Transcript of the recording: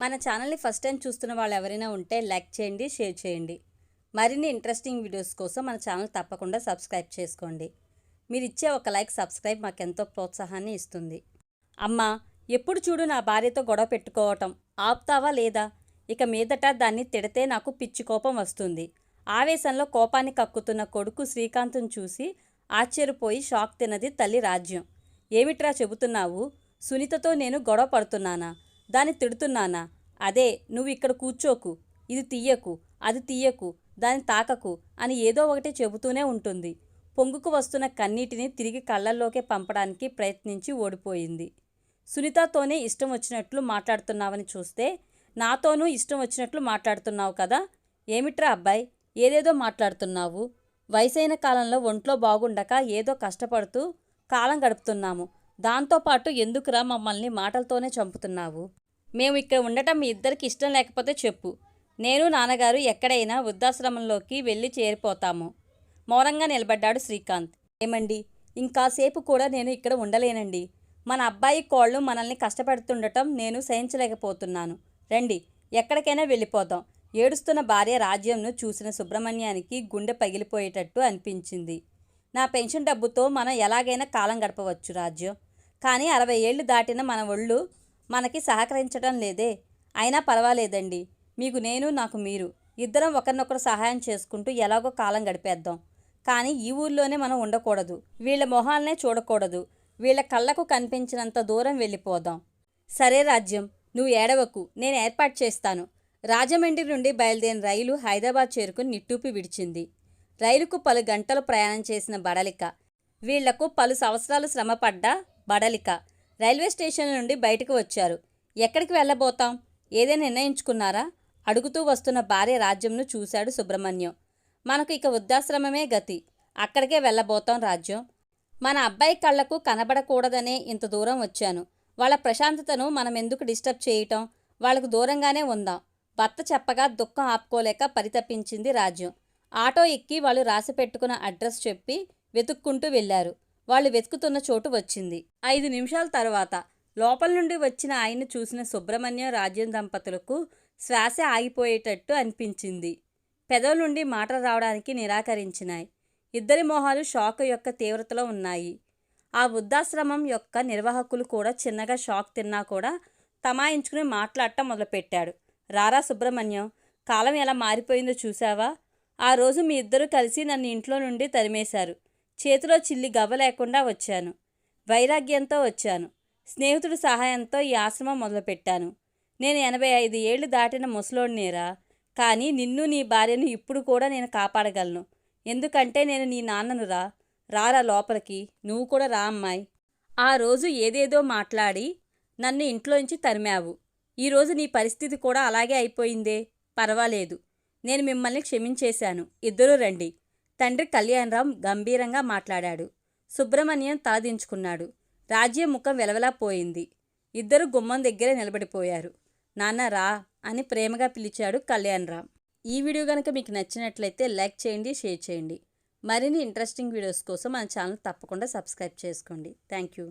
మన ఛానల్ని first time చూస్తున్న వాళ్ళు ఎవరైనా ఉంటే లైక్ చేయండి, షేర్ చేయండి. మరిన్ని ఇంట్రెస్టింగ్ వీడియోస్ కోసం మన ఛానల్ తప్పకుండా సబ్స్క్రైబ్ చేసుకోండి. మీరు ఇచ్చే ఒక లైక్, సబ్స్క్రైబ్ మాకెంతో ప్రోత్సాహాన్ని ఇస్తుంది. అమ్మా, ఎప్పుడు చూడు నా భార్యతో గొడవ పెట్టుకోవటం ఆపుతావా లేదా? ఇక మీదట దాన్ని తిడితే నాకు పిచ్చి కోపం వస్తుంది. ఆవేశంలో కోపాన్ని కక్కుతున్న కొడుకు శ్రీకాంత్ను చూసి ఆశ్చర్యపోయి షాక్ తిన్నది తల్లి రాజ్యం. ఏమిట్రా చెబుతున్నావు? సునీతతో నేను గొడవ పడుతున్నానా? దాన్ని తిడుతున్నానా? అదే, నువ్వు ఇక్కడ కూర్చోకు, ఇది తీయకు, అది తీయకు, దాన్ని తాకకు అని ఏదో ఒకటి చెబుతూనే ఉంటుంది. పొంగుకు వస్తున్న కన్నీటిని తిరిగి కళ్ళల్లోకే పంపడానికి ప్రయత్నించి ఓడిపోయింది. సునీతతోనే ఇష్టం వచ్చినట్లు మాట్లాడుతున్నావని చూస్తే నాతోనూ ఇష్టం వచ్చినట్లు మాట్లాడుతున్నావు కదా? ఏమిట్రా అబ్బాయి, ఏదేదో మాట్లాడుతున్నావు? వయసైన కాలంలో ఒంట్లో బాగుండక ఏదో కష్టపడుతూ కాలం గడుపుతున్నాము. దాంతోపాటు ఎందుకురా మమ్మల్ని మాటలతోనే చంపుతున్నావు? మేము ఇక్కడ ఉండటం మీ ఇద్దరికి ఇష్టం లేకపోతే చెప్పు. నేను నాన్నగారు ఎక్కడైనా వృద్ధాశ్రమంలోకి వెళ్ళి చేరిపోతాము. మౌనంగా నిలబడ్డాడు శ్రీకాంత్. ఏమండి, ఇంకాసేపు కూడా నేను ఇక్కడ ఉండలేనండి. మన అబ్బాయి కోళ్ళు మనల్ని కష్టపెడుతుండటం నేను సహించలేకపోతున్నాను. రండి, ఎక్కడికైనా వెళ్ళిపోదాం. ఏడుస్తున్న భార్య రాజ్యంను చూసిన సుబ్రహ్మణ్యానికి గుండె పగిలిపోయేటట్టు అనిపించింది. నా పెన్షన్ డబ్బుతో మనం ఎలాగైనా కాలం గడపవచ్చు రాజ్యం. కానీ 60 ఏళ్ళు దాటిన మన ఒళ్ళు మనకి సహకరించడం లేదే. అయినా పర్వాలేదండి. మీకు నేను, నాకు మీరు, ఇద్దరం ఒకరినొకరు సహాయం చేసుకుంటూ ఎలాగో కాలం గడిపేద్దాం. కానీ ఈ ఊర్లోనే మనం ఉండకూడదు. వీళ్ళ మొహాలనే చూడకూడదు. వీళ్ళ కళ్ళకు కనిపించినంత దూరం వెళ్ళిపోదాం. సరే రాజ్యం, నువ్వు ఏడవకు, నేను ఏర్పాటు చేస్తాను. రాజమండ్రి నుండి బయలుదేరిన రైలు హైదరాబాద్ చేరుకుని నిట్టూపి విడిచింది. రైలుకు పలు గంటలు ప్రయాణం చేసిన బడలిక, వీళ్లకు పలు సంవత్సరాలు శ్రమపడ్డ బడలిక రైల్వే స్టేషన్ నుండి బయటకు వచ్చారు. ఎక్కడికి వెళ్ళబోతాం? ఏదైనా నిర్ణయించుకున్నారా? అడుగుతూ వస్తున్న భార్య రాజ్యంను చూశాడు సుబ్రహ్మణ్యం. మనకు ఇక వృద్ధాశ్రమమే గతి. అక్కడికే వెళ్ళబోతాం రాజ్యం. మన అబ్బాయి కళ్లకు కనబడకూడదనే ఇంత దూరం వచ్చాను. వాళ్ళ ప్రశాంతతను మనం ఎందుకు డిస్టర్బ్ చేయటం? వాళ్లకు దూరంగానే ఉందాం. భర్త చెప్పగా దుఃఖం ఆపుకోలేక పరితపించింది రాజ్యం. ఆటో ఎక్కి వాళ్ళు రాసి పెట్టుకున్న అడ్రస్ చెప్పి వెతుక్కుంటూ వెళ్లారు. వాళ్ళు వెతుకుతున్న చోటు వచ్చింది. 5 నిమిషాల తర్వాత లోపల నుండి వచ్చిన ఆయన్ని చూసిన సుబ్రహ్మణ్యం రాజ్యం దంపతులకు శ్వాస ఆగిపోయేటట్టు అనిపించింది. పెదవుల నుండి మాటలు రావడానికి నిరాకరించినాయి. ఇద్దరి మొహాలు షాక్ యొక్క తీవ్రతలో ఉన్నాయి. ఆ వృద్ధాశ్రమం యొక్క నిర్వాహకులు కూడా చిన్నగా షాక్ తిన్నా కూడా తమాయించుకుని మాట్లాడటం మొదలుపెట్టాడు. రారా సుబ్రహ్మణ్యం, కాలం ఎలా మారిపోయిందో చూసావా? ఆ రోజు మీ ఇద్దరూ కలిసి నన్ను ఇంట్లో నుండి తరిమేశారు. చేతిలో చిల్లి గవ్వ లేకుండా వచ్చాను. వైరాగ్యంతో వచ్చాను. స్నేహితుడి సహాయంతో ఈ ఆశ్రమం మొదలుపెట్టాను. నేను 85 ఏళ్ళు దాటిన ముసలోడినేరా. కానీ నిన్ను, నీ భార్యను ఇప్పుడు కూడా నేను కాపాడగలను. ఎందుకంటే నేను నీ నాన్ననురా. రారా లోపలికి. నువ్వు కూడా రా అమ్మాయి. ఆ రోజు ఏదేదో మాట్లాడి నన్ను ఇంట్లోంచి తరిమావు. ఈరోజు నీ పరిస్థితి కూడా అలాగే అయిపోయిందే. పర్వాలేదు, నేను మిమ్మల్ని క్షమించేశాను. ఇద్దరూ రండి. తండ్రి కళ్యాణరాం గంభీరంగా మాట్లాడాడు. సుబ్రహ్మణ్యం తలదించుకున్నాడు. రాజ్యం ముఖం వెలవెలా పోయింది. ఇద్దరు గుమ్మం దగ్గరే నిలబడిపోయారు. నాన్న రా అని ప్రేమగా పిలిచాడు కళ్యాణరాం. ఈ వీడియో కనుక మీకు నచ్చినట్లయితే లైక్ చేయండి, షేర్ చేయండి. మరిన్ని ఇంట్రెస్టింగ్ వీడియోస్ కోసం మన ఛానల్ తప్పకుండా సబ్స్క్రైబ్ చేసుకోండి. Thank you.